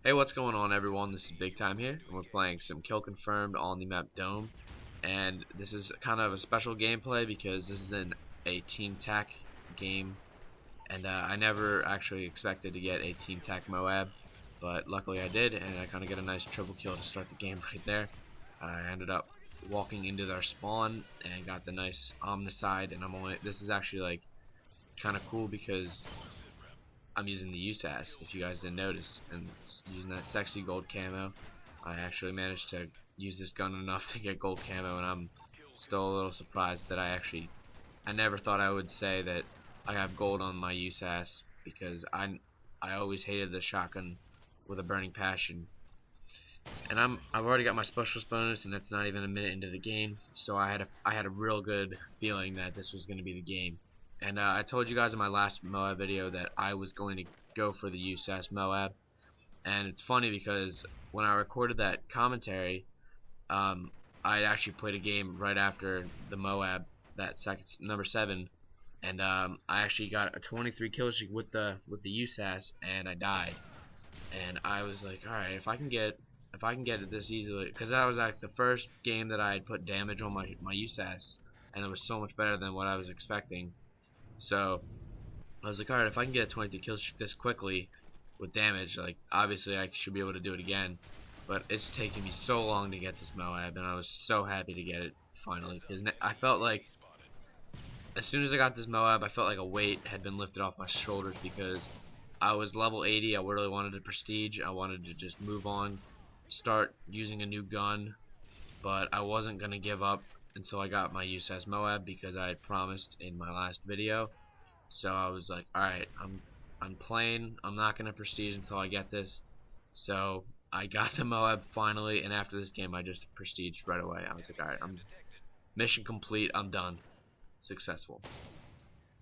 Hey, what's going on, everyone? This is Big Time here, and we're playing some Kill Confirmed on the map Dome. And this is kind of a special gameplay because this is a Team TAC game, and I never actually expected to get a Team TAC MOAB, but luckily I did, and I kind of get a nice triple kill to start the game right there. I ended up walking into their spawn and got the nice omnicide, and this is actually like kind of cool because I'm using the USAS, if you guys didn't notice, and using that sexy gold camo. I actually managed to use this gun enough to get gold camo, and I'm still a little surprised that I never thought I would say that I have gold on my USAS, because I always hated the shotgun with a burning passion. And I've already got my specialist bonus, and that's not even a minute into the game, so I had a real good feeling that this was going to be the game. And I told you guys in my last MOAB video that I was going to go for the USAS MOAB. And it's funny because when I recorded that commentary, I had actually played a game right after the MOAB, that number 7, and I actually got a 23 kill streak with the USAS, and I died. And I was like, all right, if I can get it this easily, because that was like the first game that I had put damage on my USAS, and it was so much better than what I was expecting. So I was like, alright, if I can get a 23 kill streak this quickly with damage, like, obviously I should be able to do it again. But it's taken me so long to get this MOAB, and I was so happy to get it finally, because I felt like as soon as I got this MOAB, I felt like a weight had been lifted off my shoulders, because I was level 80. I really wanted to prestige. I wanted to just move on, start using a new gun, but I wasn't going to give up until I got my USAS MOAB, because I had promised in my last video. So I was like, alright, I'm playing, I'm not gonna prestige until I get this. So I got the MOAB finally, and after this game I just prestiged right away. I was like, alright, I'm mission complete, I'm done. Successful.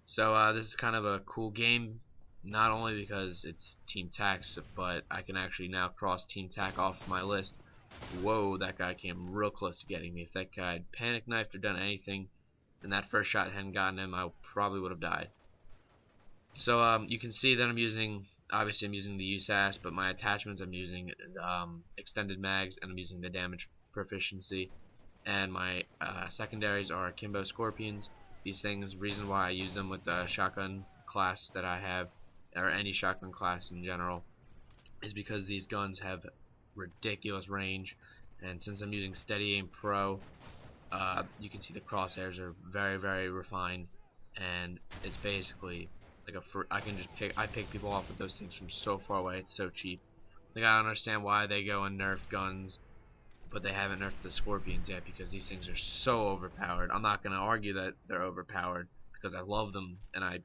So this is kind of a cool game, not only because it's Team TAC, but I can actually now cross Team TAC off my list. Whoa, that guy came real close to getting me. If that guy had panic knifed or done anything, and that first shot hadn't gotten him, I probably would have died. So you can see that obviously I'm using the USAS, but my attachments, I'm using extended mags, and I'm using the damage proficiency. And my secondaries are Akimbo Scorpions. These things, reason why I use them with the shotgun class that I have, or any shotgun class in general, is because these guns have ridiculous range, and since I'm using Steady Aim Pro, you can see the crosshairs are very, very refined, and it's basically like I pick people off with those things from so far away. It's so cheap. Like, I don't understand why they go and nerf guns, but they haven't nerfed the Scorpions yet, because these things are so overpowered. I'm not gonna argue that they're overpowered, because I love them, and I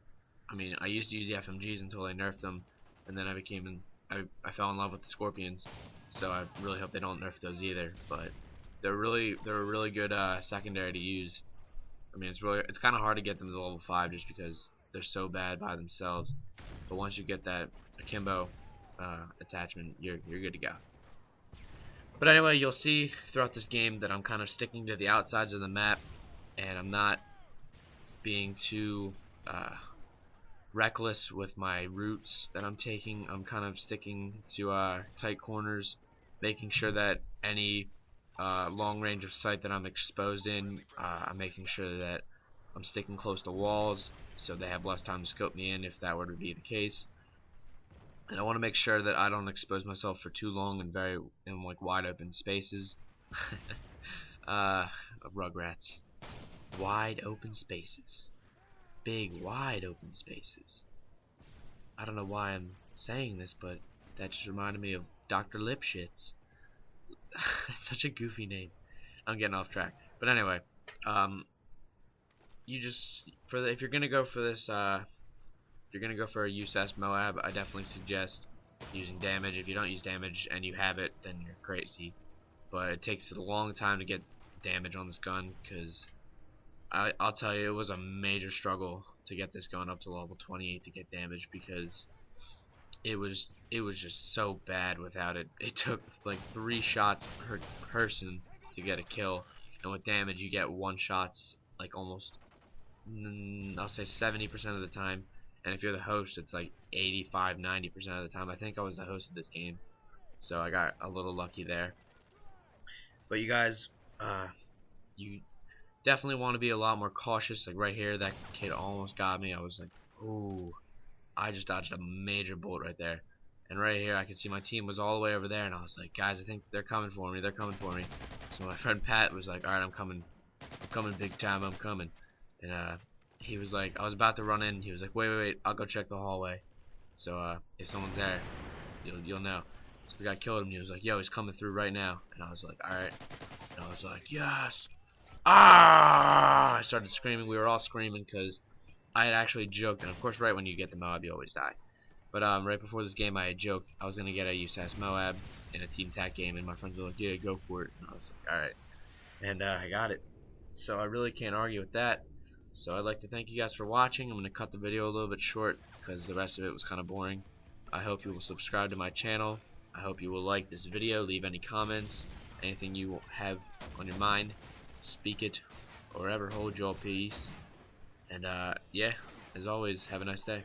mean, I used to use the FMGs until they nerfed them, and then I fell in love with the Scorpions. So I really hope they don't nerf those either. But they're a really good secondary to use. I mean, it's kind of hard to get them to level 5 just because they're so bad by themselves. But once you get that Akimbo attachment, you're good to go. But anyway, you'll see throughout this game that I'm kind of sticking to the outsides of the map, and I'm not being too reckless with my routes that I'm taking. I'm kind of sticking to tight corners, making sure that any long range of sight that I'm exposed in, I'm making sure that I'm sticking close to walls so they have less time to scope me in if that were to be the case. And I want to make sure that I don't expose myself for too long in like wide open spaces. Rugrats. Wide open spaces. Big, wide open spaces. I don't know why I'm saying this, but that just reminded me of Dr. Lipschitz. That's such a goofy name. I'm getting off track. But anyway, if you're gonna go for this, if you're gonna go for a USAS MOAB, I definitely suggest using damage. If you don't use damage and you have it, then you're crazy. But it takes a long time to get damage on this gun, because I'll tell you, it was a major struggle to get this gun up to level 28 to get damage, because it was just so bad without it. It took like 3 shots per person to get a kill, and with damage you get 1 shots like almost, I'll say 70% of the time, and if you're the host it's like 85-90% of the time. I think I was the host of this game, so I got a little lucky there. But you guys, you definitely want to be a lot more cautious. Like right here, that kid almost got me. I was like, ooh, I just dodged a major bullet right there. And right here, I could see my team was all the way over there, and I was like, guys, I think they're coming for me. They're coming for me. So my friend Pat was like, all right, I'm coming big time. I'm coming. And he was like, I was about to run in. He was like, wait, I'll go check the hallway. So if someone's there, you'll know. So the guy killed him. And he was like, yo, he's coming through right now. And I was like, all right. And I was like, yes. Ah! I started screaming. We were all screaming because I had actually joked. And of course, right when you get the MOAB, you always die. But right before this game, I had joked I was gonna get a USAS MOAB in a team tac game, and my friends were like, "Yeah, go for it." And I was like, "All right," and I got it. So I really can't argue with that. So I'd like to thank you guys for watching. I'm gonna cut the video a little bit short because the rest of it was kind of boring. I hope you will subscribe to my channel. I hope you will like this video. Leave any comments, anything you have on your mind. Speak it, or ever hold your peace. And yeah, as always, have a nice day.